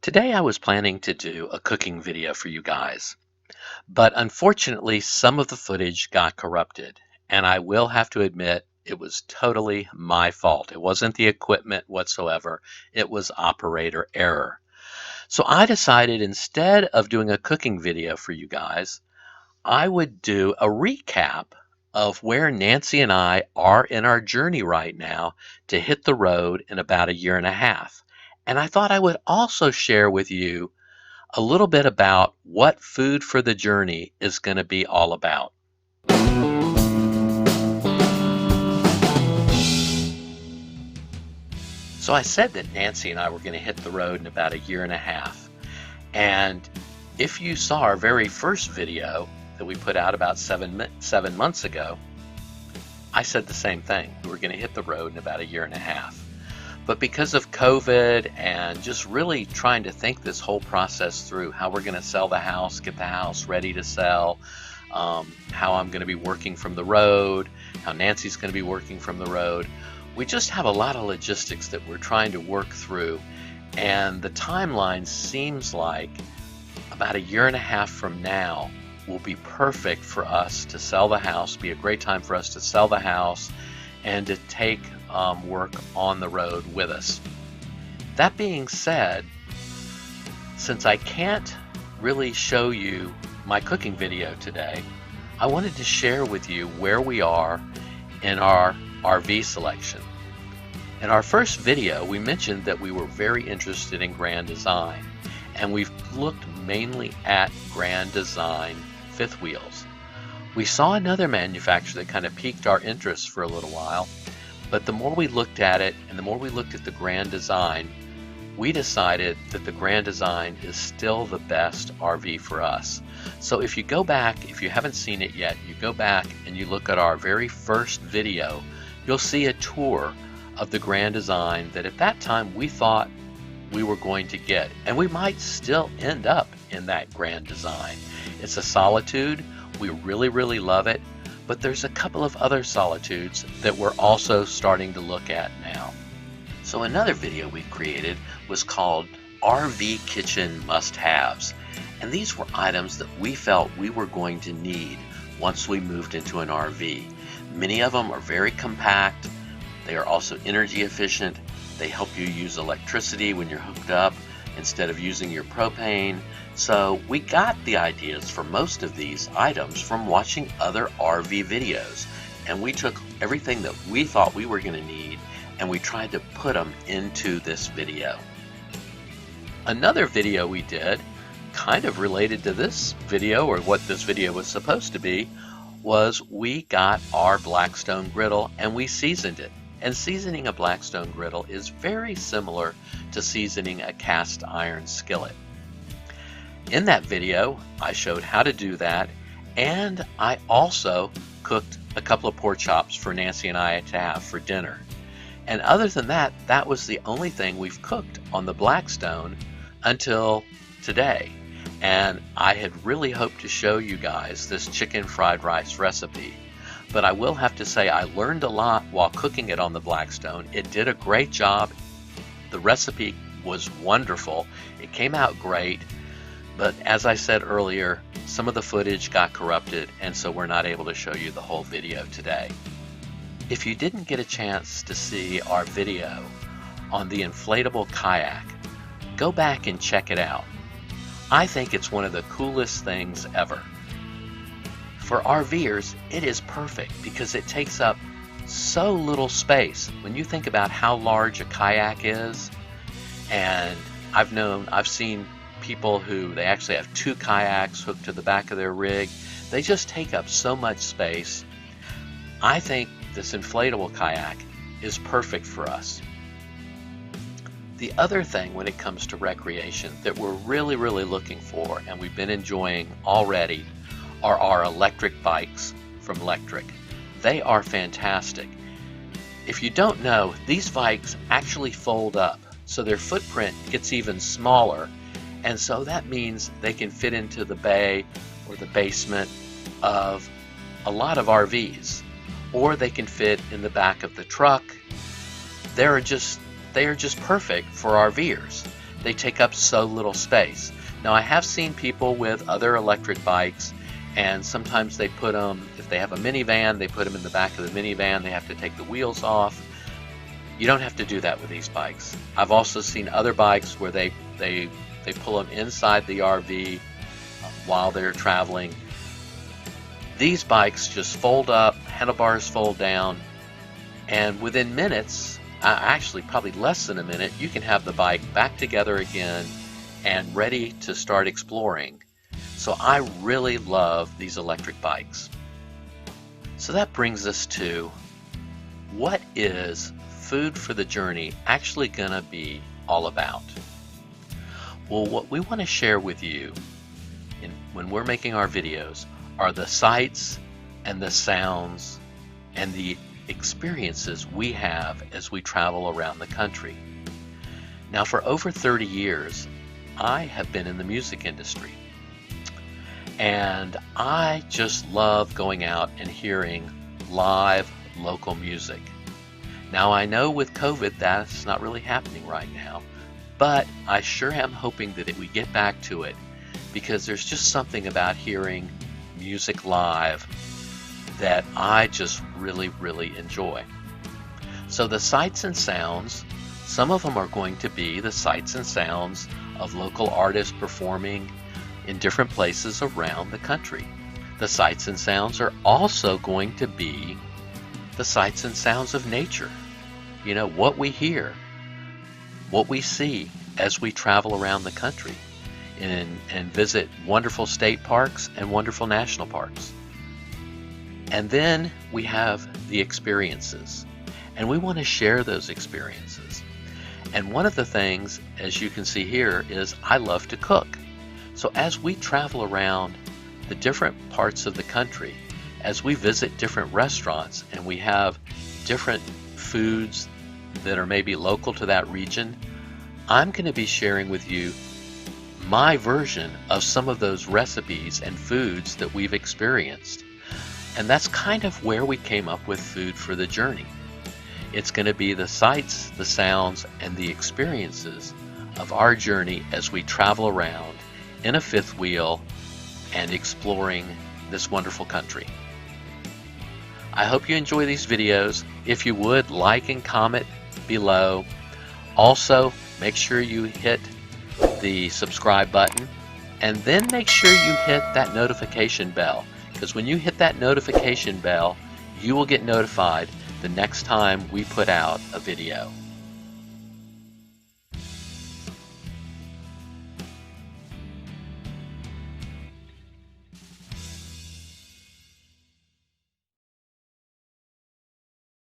Today I was planning to do a cooking video for you guys, but unfortunately some of the footage got corrupted, and I will have to admit it was totally my fault. It wasn't the equipment whatsoever, it was operator error. So I decided instead of doing a cooking video for you guys, I would do a recap of where Nancy and I are in our journey right now to hit the road in about a year and a half. And I thought I would also share with you a little bit about what Food for the Journey is going to be all about. So I said that Nancy and I were going to hit the road in about a year and a half. And if you saw our very first video that we put out about seven months ago, I said the same thing. We were going to hit the road in about a year and a half. But because of COVID and just really trying to think this whole process through, how we're going to sell the house, get the house ready to sell, how I'm going to be working from the road, how Nancy's going to be working from the road, we just have a lot of logistics that we're trying to work through. And the timeline seems like about a year and a half from now will be perfect for us to sell the house, be a great time for us to sell the house and to take work on the road with us. That being said, since I can't really show you my cooking video today, I wanted to share with you where we are in our RV selection. In our first video, we mentioned that we were very interested in Grand Design, and we've looked mainly at Grand Design fifth wheels. We saw another manufacturer that kind of piqued our interest for a little while, but the more we looked at it and the more we looked at the Grand Design, we decided that the Grand Design is still the best RV for us. So if you go back, if you haven't seen it yet, you go back and you look at our very first video, you'll see a tour of the Grand Design that at that time we thought we were going to get, and we might still end up in that Grand Design. It's a Solitude. We really love it, but there's a couple of other Solitudes that we're also starting to look at now. So another video we created was called RV Kitchen Must-Haves, and these were items that we felt we were going to need once we moved into an RV. Many of them are very compact. They are also energy efficient. They help you use electricity when you're hooked up instead of using your propane. So we got the ideas for most of these items from watching other RV videos, and we took everything that we thought we were going to need and we tried to put them into this video. Another video we did, kind of related to this video or what this video was supposed to be, was we got our Blackstone Griddle and we seasoned it. And seasoning a Blackstone Griddle is very similar to seasoning a cast iron skillet. In that video, I showed how to do that, and I also cooked a couple of pork chops for Nancy and I to have for dinner. And other than that, that was the only thing we've cooked on the Blackstone until today. And I had really hoped to show you guys this chicken fried rice recipe. But I will have to say I learned a lot while cooking it on the Blackstone. It did a great job. The recipe was wonderful. It came out great. But as I said earlier, some of the footage got corrupted, and so we're not able to show you the whole video today. If you didn't get a chance to see our video on the inflatable kayak, go back and check it out. I think it's one of the coolest things ever. For RVers, it is perfect because it takes up so little space. When you think about how large a kayak is, and I've seen people who they actually have two kayaks hooked to the back of their rig. They just take up so much space. I think this inflatable kayak is perfect for us. The other thing when it comes to recreation that we're really looking for and we've been enjoying already are our electric bikes from Electric. They are fantastic. If you don't know, these bikes actually fold up, so their footprint gets even smaller, and so that means they can fit into the bay or the basement of a lot of RVs, or they can fit in the back of the truck. They are just perfect for RVers. they take up so little space. Now I have seen people with other electric bikes, and sometimes they put them, if they have a minivan, they put them in the back of the minivan. They have to take the wheels off. You don't have to do that with these bikes. I've also seen other bikes where they pull them inside the RV while they're traveling. These bikes just fold up, handlebars fold down, and within minutes, actually probably less than a minute, you can have the bike back together again and ready to start exploring. So I really love these electric bikes. So that brings us to, what is Food for the Journey actually gonna be all about? Well, what we want to share with you when we're making our videos are the sights and the sounds and the experiences we have as we travel around the country. Now, for over 30 years, I have been in the music industry, and I just love going out and hearing live local music. Now, I know with COVID that's not really happening right now, but I sure am hoping that we get back to it, because there's just something about hearing music live that I just really enjoy. So the sights and sounds, some of them are going to be the sights and sounds of local artists performing in different places around the country. The sights and sounds are also going to be the sights and sounds of nature. You know, what we hear, what we see as we travel around the country and visit wonderful state parks and wonderful national parks. And then we have the experiences, and we want to share those experiences. And one of the things, as you can see here, is I love to cook. So as we travel around the different parts of the country, as we visit different restaurants and we have different foods that are maybe local to that region, I'm going to be sharing with you my version of some of those recipes and foods that we've experienced. And that's kind of where we came up with Food for the Journey. It's going to be the sights, the sounds, and the experiences of our journey as we travel around in a fifth wheel and exploring this wonderful country. I hope you enjoy these videos. If you would, like and comment below. Also, make sure you hit the subscribe button, and then make sure you hit that notification bell, because when you hit that notification bell, you will get notified the next time we put out a video.